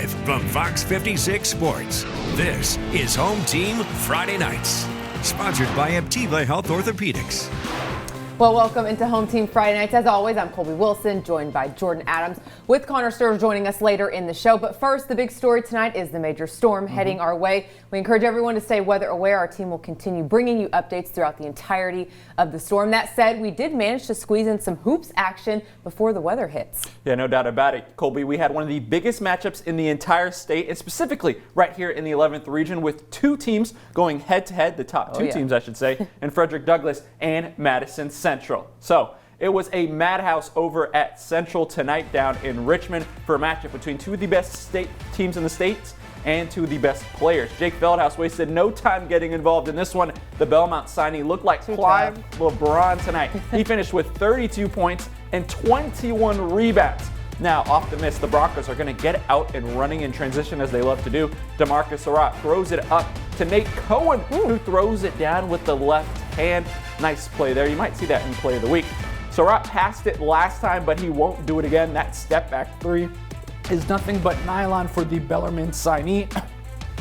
Live from Fox 56 Sports, this is Home Team Friday Nights. Sponsored by Aptiva Health Orthopedics. Well, welcome into Home Team Friday Nights. As always, I'm Colby Wilson, joined by Jordan Adams, with Connor Sturge joining us later in the show. But first, the big story tonight is the major storm heading our way. We encourage everyone to stay weather aware. Our team will continue bringing you updates throughout the entirety of the storm. That said, we did manage to squeeze in some hoops action before the weather hits. Yeah, no doubt about it, Colby. We had one of the biggest matchups in the entire state, and specifically right here in the 11th region, with two teams going head-to-head, the top two teams, I should say, in Frederick Douglass and Madison Central. So it was a madhouse over at Central tonight down in Richmond for a matchup between two of the best state teams in the states and two of the best players. Jake Feldhouse wasted no time getting involved in this one. The Belmont signee looked like Clive LeBron tonight. He finished with 32 points and 21 rebounds. Now, off the miss, the Broncos are going to get out and running in transition as they love to do. DeMarcus Surratt throws it up to Nate Cohen, who throws it down with the left hand. Nice play there. You might see that in play of the week. Surratt passed it last time, but he won't do it again. That step back three is nothing but nylon for the Bellarmine signee.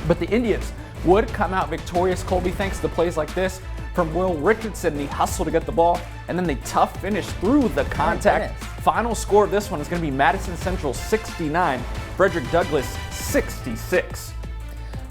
But the Indians would come out victorious, Colby, thanks to plays like this from Will Richardson. He hustled to get the ball, and then they tough finish through the contact. Final score of this one is going to be Madison Central 69, Frederick Douglass 66.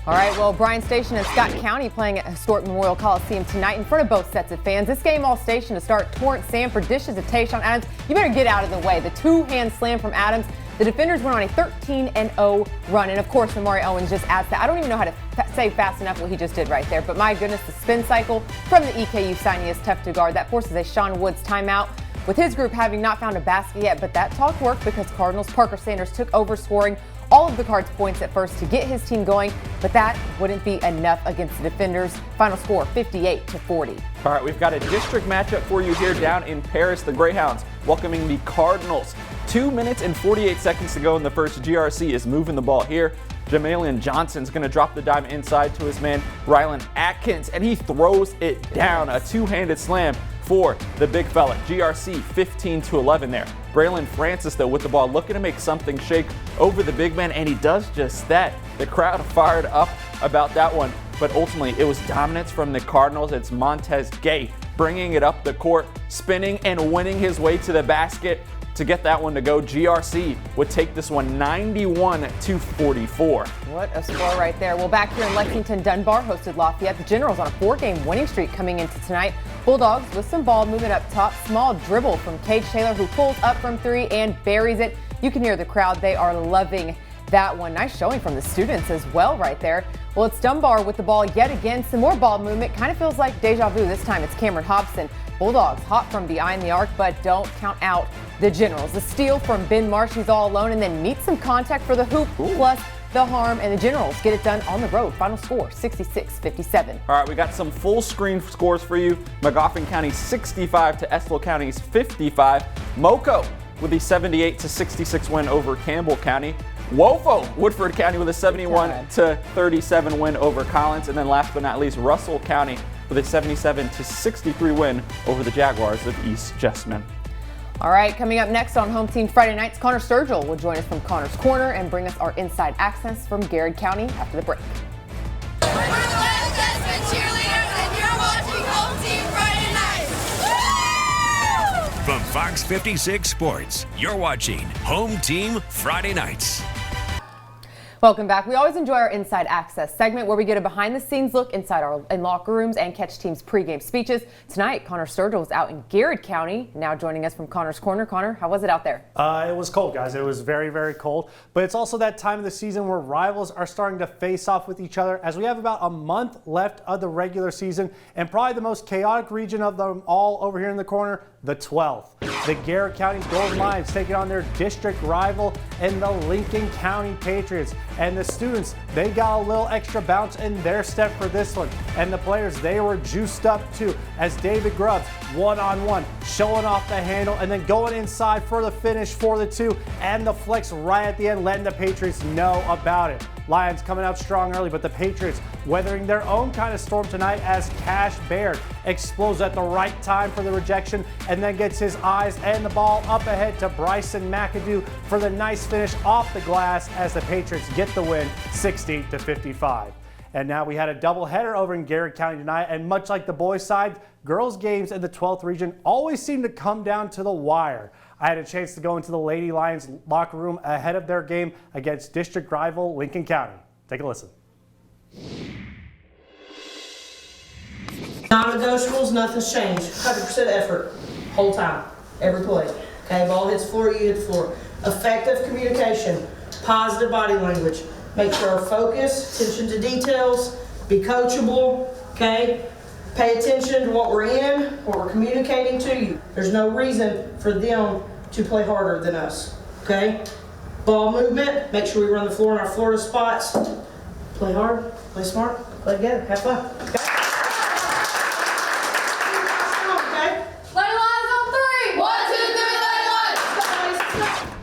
All right, well, Bryan Station and Scott County playing at Historic Memorial Coliseum tonight in front of both sets of fans. This game all station to start. Torrance Sanford dishes to Tayshawn Adams. You better get out of the way. The two-hand slam from Adams. The defenders went on a 13-0 run. And, of course, Amari Owens just adds that. I don't even know how to say fast enough what he just did right there. But, my goodness, the spin cycle from the EKU signee is tough to guard. That forces a Sean Woods timeout, with his group having not found a basket yet. But that talk worked because Cardinals' Parker Sanders took over, scoring all of the Cards' points at first to get his team going, but that wouldn't be enough against the defenders. Final score, 58-40. All right, we've got a district matchup for you here down in Paris. The Greyhounds welcoming the Cardinals. 2 minutes and 48 seconds to go in the first. GRC is moving the ball here. Jamalian Johnson's going to drop the dime inside to his man, Rylan Atkins, and he throws it down. A two-handed slam for the big fella. GRC 15-11 there. Braylon Francis, though, with the ball, looking to make something shake over the big man, and he does just that. The crowd fired up about that one, but ultimately it was dominance from the Cardinals. It's Montez Gay bringing it up the court, spinning and winning his way to the basket to get that one to go. GRC would take this one 91-44. What a score right there. Well, back here in Lexington, Dunbar hosted Lafayette. The Generals on a 4-game winning streak coming into tonight. Bulldogs with some ball moving up top. Small dribble from Cage Taylor, who pulls up from three and buries it. You can hear the crowd. They are loving that one. Nice showing from the students as well right there. Well, it's Dunbar with the ball yet again. Some more ball movement. Kind of feels like deja vu. This time it's Cameron Hobson. Bulldogs hot from behind the arc, but don't count out the Generals. The steal from Ben Marsh, he's all alone, and then meets some contact for the hoop, plus the harm, and the Generals get it done on the road. Final score, 66-57. All right, we got some full screen scores for you. Magoffin County 65 to Estill County's 55. Moco with the 78-66 win over Campbell County. Wofo, Woodford County with a 71-37 win over Collins. And then last but not least, Russell County with a 77-63 win over the Jaguars of East Jessamine. All right, coming up next on Home Team Friday Nights, Connor Sturgill will join us from Connor's Corner and bring us our inside access from Garrett County after the break. We're the West Jessamine cheerleaders, and you're watching Home Team Friday Nights. From Fox 56 Sports, you're watching Home Team Friday Nights. Welcome back. We always enjoy our Inside Access segment where we get a behind-the-scenes look inside in locker rooms and catch teams' pregame speeches. Tonight, Connor Sturgill was out in Garrett County. Now joining us from Connor's Corner. Connor, how was it out there? It was cold, guys. It was very, very cold. But it's also that time of the season where rivals are starting to face off with each other, as we have about a month left of the regular season, and probably the most chaotic region of them all over here in the corner, the 12th. The Garrett County Golden Lions taking on their district rival and the Lincoln County Patriots. And the students, they got a little extra bounce in their step for this one. And the players, they were juiced up too, as David Grubbs, one-on-one, showing off the handle and then going inside for the finish for the two, and the flex right at the end, letting the Patriots know about it. Lions coming out strong early, but the Patriots weathering their own kind of storm tonight as Cash Baird explodes at the right time for the rejection, and then gets his eyes and the ball up ahead to Bryson McAdoo for the nice finish off the glass as the Patriots get the win 60-55. And now we had a doubleheader over in Garrett County tonight, and much like the boys' side, girls' games in the 12th region always seem to come down to the wire. I had a chance to go into the Lady Lions locker room ahead of their game against district rival Lincoln County. Take a listen. Non-negotiables, nothing's changed. 100% effort, whole time, every play. Okay, ball hits floor, you hit floor. Effective communication, positive body language. Make sure our focus, attention to details, be coachable, okay? Pay attention to what we're in, what we're communicating to you. There's no reason for them to play harder than us, okay? Ball movement, make sure we run the floor in our Florida spots. Play hard, play smart, play together, have fun, okay?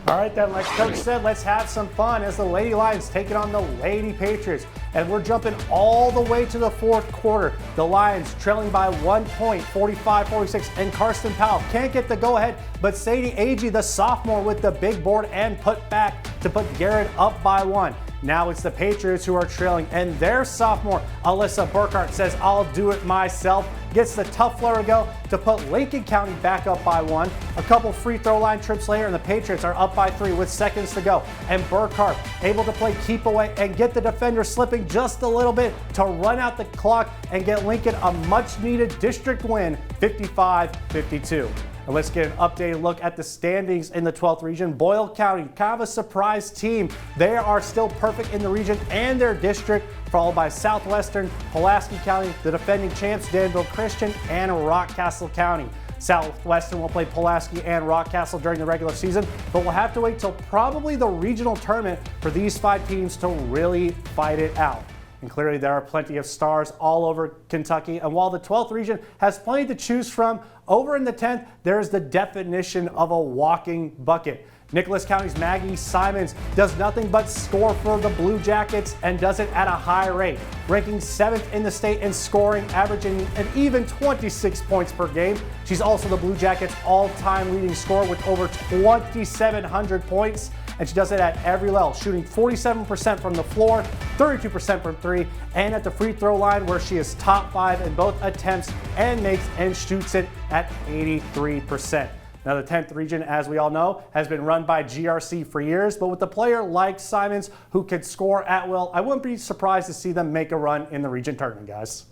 All right then, like Coach said, let's have some fun as the Lady Lions take it on the Lady Patriots. And we're jumping all the way to the fourth quarter. The Lions trailing by 1 point, 45-46, and Karsten Powell can't get the go-ahead, but Sadie Agee, the sophomore, with the big board and put back to put Garrett up by 1. Now it's the Patriots who are trailing, and their sophomore, Alyssa Burkhart, says, "I'll do it myself." Gets the tough floor to go to put Lincoln County back up by 1. A couple free throw line trips later, and the Patriots are up by 3 with seconds to go. And Burkhart able to play keep away and get the defender slipping just a little bit to run out the clock and get Lincoln a much-needed district win, 55-52. And let's get an updated look at the standings in the 12th region. Boyle County, kind of a surprise team. They are still perfect in the region and their district, followed by Southwestern, Pulaski County, the defending champs, Danville Christian, and Rockcastle County. Southwestern will play Pulaski and Rockcastle during the regular season, but we'll have to wait till probably the regional tournament for these 5 teams to really fight it out. And clearly there are plenty of stars all over Kentucky. And while the 12th region has plenty to choose from, over in the 10th, there's the definition of a walking bucket. Nicholas County's Maggie Simons does nothing but score for the Blue Jackets and does it at a high rate, ranking 7th in the state in scoring, averaging an even 26 points per game. She's also the Blue Jackets' all-time leading scorer with over 2,700 points. And she does it at every level, shooting 47% from the floor, 32% from 3, and at the free throw line where she is top 5 in both attempts and makes and shoots it at 83%. Now, the 10th region, as we all know, has been run by GRC for years, but with a player like Simons who could score at will, I wouldn't be surprised to see them make a run in the region tournament, guys.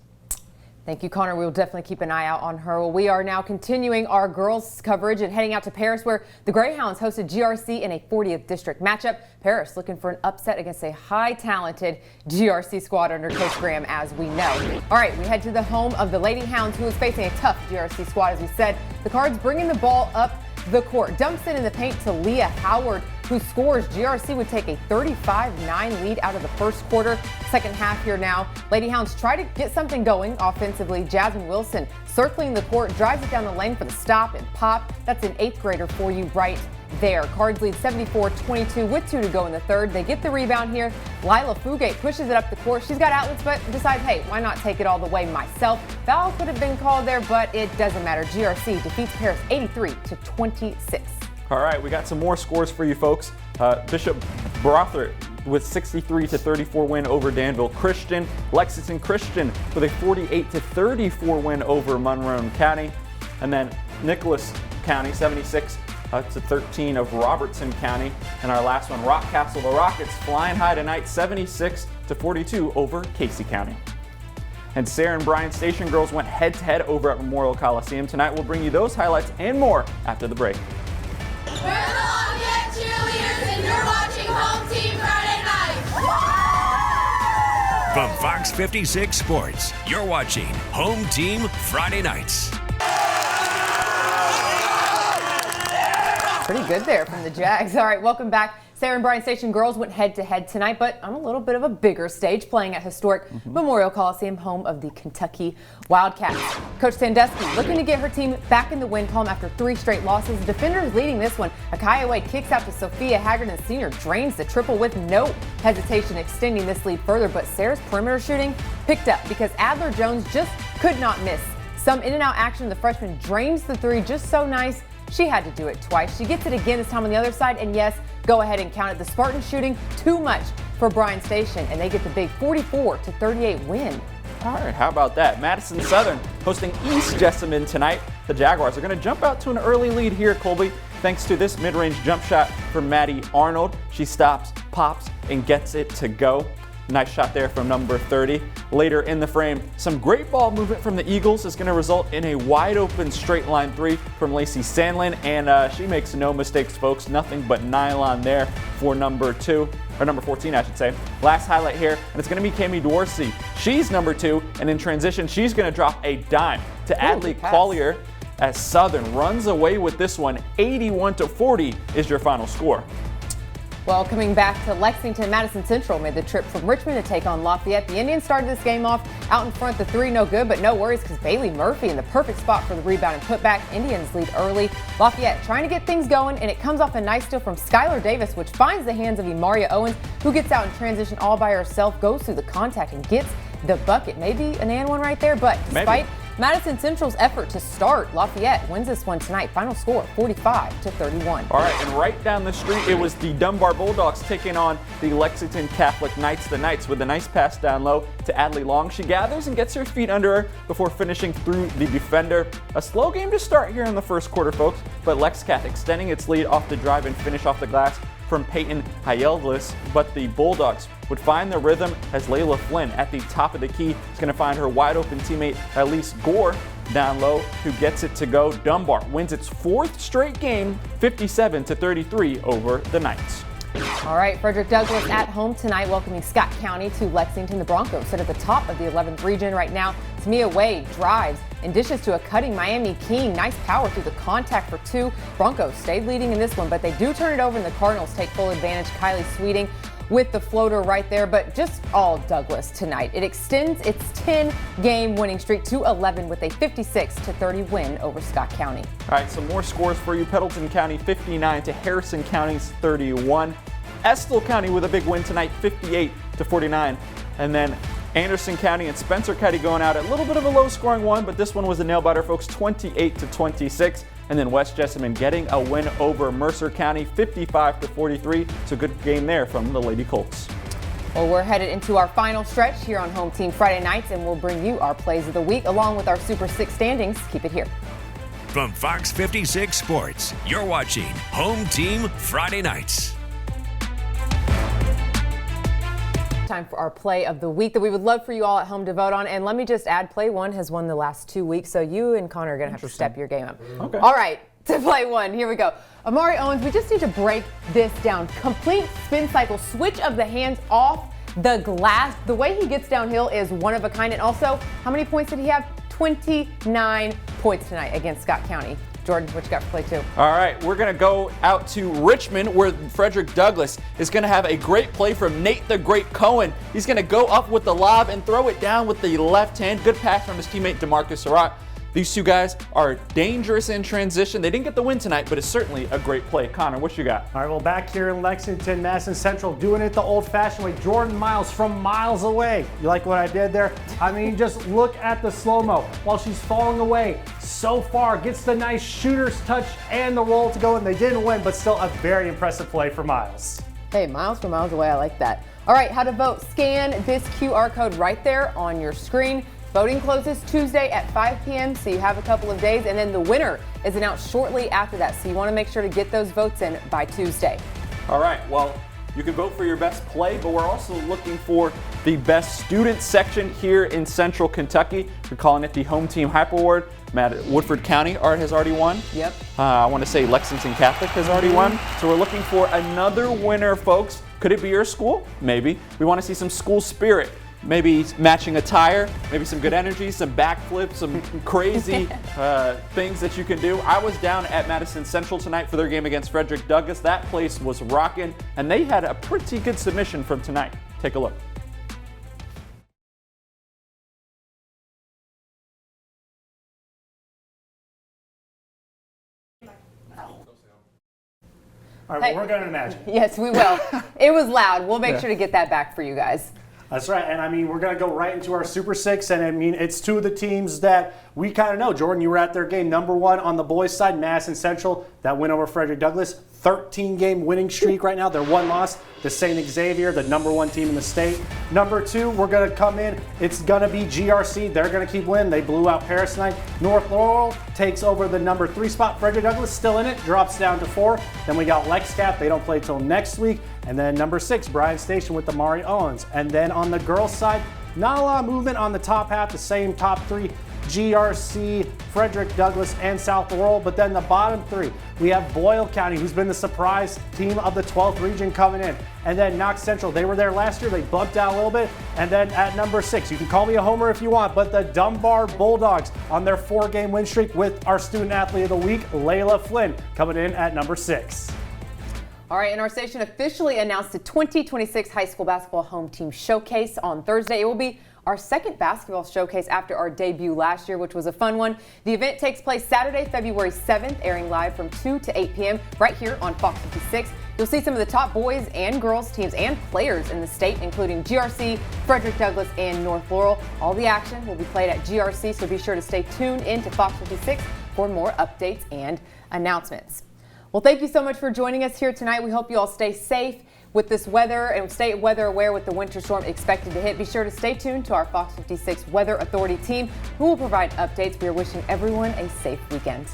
Thank you, Connor. We will definitely keep an eye out on her. Well, we are now continuing our girls coverage and heading out to Paris, where the Greyhounds hosted GRC in a 40th district matchup. Paris looking for an upset against a high-talented GRC squad under Coach Graham, as we know. All right, we head to the home of the Lady Hounds, who is facing a tough GRC squad, as we said. The Cards bringing the ball up the court, dumps it in the paint to Leah Howard, who scores. GRC would take a 35-9 lead out of the first quarter. Second half here now. Lady Hounds try to get something going offensively. Jasmine Wilson circling the court, drives it down the lane for the stop and pop. That's an 8th grader for you right there. Cards lead 74-22 with 2 to go in the third. They get the rebound here. Lila Fugate pushes it up the court. She's got outlets, but decides, hey, why not take it all the way myself? Foul could have been called there, but it doesn't matter. GRC defeats Paris 83-26. All right, we got some more scores for you folks. Bishop Brothert with 63-34 win over Danville Christian. Lexington Christian with a 48-34 win over Monroe County. And then Nicholas County 76-13 of Robertson County. And our last one, Rockcastle, the Rockets flying high tonight, 76-42 over Casey County. And Sarah and Bryan Station girls went head-to-head over at Memorial Coliseum. Tonight we'll bring you those highlights and more after the break. We're the Lafayette Cheerleaders, and you're watching Home Team Friday Night. From Fox 56 Sports, you're watching Home Team Friday Nights. Pretty good there from the Jags. All right, welcome back. Sarah and Bryan Station girls went head-to-head tonight, but on a little bit of a bigger stage, playing at historic Memorial Coliseum, home of the Kentucky Wildcats. Coach Sandusky looking to get her team back in the win column after 3 straight losses. The defenders leading this one. Akaya Wade kicks out to Sophia Haggard, and senior drains the triple with no hesitation, extending this lead further. But Sarah's perimeter shooting picked up because Adler Jones just could not miss. Some in and out action. The freshman drains the three just so nice. She had to do it twice. She gets it again this time on the other side. And yes, go ahead and count it. The Spartans shooting too much for Bryan Station, and they get the big 44-38 win. All right, how about that? Madison Southern hosting East Jessamine tonight. The Jaguars are going to jump out to an early lead here, Colby, thanks to this mid-range jump shot from Maddie Arnold. She stops, pops, and gets it to go. Nice shot there from number 30. Later in the frame, some great ball movement from the Eagles is going to result in a wide open straight line three from Lacey Sandlin, and she makes no mistakes, folks. Nothing but nylon there for number 14, I should say. Last highlight here, and it's going to be Cami Dorsey. She's number 2, and in transition, she's going to drop a dime to Adley Collier as Southern runs away with this one. 81-40 is your final score. Well, coming back to Lexington, Madison Central made the trip from Richmond to take on Lafayette. The Indians started this game off out in front. The three no good, but no worries because Bailey Murphy in the perfect spot for the rebound and putback. Indians lead early. Lafayette trying to get things going, and it comes off a nice steal from Skylar Davis, which finds the hands of Imaria Owens, who gets out in transition all by herself, goes through the contact and gets the bucket. Maybe an and one right there, but despite Madison Central's effort to start, Lafayette wins this one tonight. Final score 45-31. All right, and right down the street, it was the Dunbar Bulldogs taking on the Lexington Catholic Knights. The Knights with a nice pass down low to Adley Long. She gathers and gets her feet under her before finishing through the defender. A slow game to start here in the first quarter, folks, but Lex Cath extending its lead off the drive and finish off the glass from Peyton Hayelvis, but the Bulldogs would find the rhythm as Layla Flynn at the top of the key is going to find her wide open teammate Elise Gore down low, who gets it to go. Dunbar wins its 4th straight game, 57-33 over the Knights. All right, Frederick Douglass at home tonight, welcoming Scott County to Lexington. The Broncos sit at the top of the 11th region right now. Tamia Wade drives and dishes to a cutting Miami King. Nice power through the contact for 2. Broncos stayed leading in this one, but they do turn it over, and the Cardinals take full advantage. Kylie Sweeting with the floater right there, but just all Douglas tonight. It extends its 10-game winning streak to 11 with a 56-30 win over Scott County. All right, some more scores for you. Pendleton County 59 to Harrison County's 31. Estill County with a big win tonight, 58-49. And then Anderson County and Spencer County going out a little bit of a low-scoring one, but this one was a nail-biter, folks, 28-26. And then West Jessamine getting a win over Mercer County, 55-43. So good game there from the Lady Colts. Well, we're headed into our final stretch here on Home Team Friday nights, and we'll bring you our plays of the week along with our Super 6 standings. Keep it here. From Fox 56 Sports, you're watching Home Team Friday nights. Time for our play of the week that we would love for you all at home to vote on. And let me just add, play 1 has won the last 2 weeks, so you and Connor are going to have to step your game up. Okay. All right, to play 1, here we go. Amari Owens, we just need to break this down. Complete spin cycle, switch of the hands off the glass. The way he gets downhill is one of a kind. And also, how many points did he have? 29 points tonight against Scott County. Jordan, what you got for play 2? All right, we're going to go out to Richmond, where Frederick Douglass is going to have a great play from Nate the Great Cohen. He's going to go up with the lob and throw it down with the left hand. Good pass from his teammate DeMarcus Surratt. These two guys are dangerous in transition. They didn't get the win tonight, but it's certainly a great play. Connor, what you got? All right, well, back here in Lexington, Madison Central, doing it the old-fashioned way. Jordan Miles from miles away. You like what I did there? I mean, just look at the slow-mo. While she's falling away so far, gets the nice shooter's touch and the roll to go, and they didn't win, but still a very impressive play for Miles. Hey, miles from miles away, I like that. All right, how to vote. Scan this QR code right there on your screen. Voting closes Tuesday at 5 p.m., so you have a couple of days, and then the winner is announced shortly after that, so you want to make sure to get those votes in by Tuesday. All right, well, you can vote for your best play, but we're also looking for the best student section here in Central Kentucky. We're calling it the Home Team Hype Award. Woodford County Art has already won. Yep. I want to say Lexington Catholic has already won. So we're looking for another winner, folks. Could it be your school? Maybe. We want to see some school spirit. Maybe matching attire, maybe some good energy, some backflips, some crazy things that you can do. I was down at Madison Central tonight for their game against Frederick Douglass. That place was rocking, and they had a pretty good submission from tonight. Take a look. All right, well, we're going to imagine. Yes, we will. It was loud. We'll make sure to get that back for you guys. That's right, and I mean, we're going to go right into our Super Six, and I mean, it's two of the teams that we kind of know. Jordan, you were at their game. Number one on the boys' side, Madison Central, that win over Frederick Douglass. 13-game winning streak right now. They're one loss to St. Xavier, the number one team in the state. Number two, we're going to come in. It's going to be GRC. They're going to keep winning. They blew out Paris tonight. North Laurel takes over the number 3 spot. Frederick Douglass still in it, drops down to 4. Then we got Lexcap. They don't play till next week. And then number 6, Bryan Station with the Mari Owens. And then on the girls' side, not a lot of movement on the top half, the same top 3. GRC, Frederick Douglass, and South Laurel. But then the bottom 3, we have Boyle County, who's been the surprise team of the 12th region coming in. And then Knox Central, they were there last year. They bumped out a little bit. And then at number 6, you can call me a homer if you want, but the Dunbar Bulldogs on their 4-game win streak with our Student Athlete of the Week, Layla Flynn, coming in at number 6. All right, and our station officially announced the 2026 High School Basketball Home Team Showcase on Thursday. It will be our second basketball showcase after our debut last year, which was a fun one. The event takes place Saturday, February 7th, airing live from 2 to 8 p.m. right here on Fox 56. You'll see some of the top boys and girls teams and players in the state, including GRC, Frederick Douglass, and North Laurel. All the action will be played at GRC, so be sure to stay tuned in to Fox 56 for more updates and announcements. Well, thank you so much for joining us here tonight. We hope you all stay safe with this weather and stay weather aware with the winter storm expected to hit. Be sure to stay tuned to our Fox 56 Weather Authority team, who will provide updates. We are wishing everyone a safe weekend.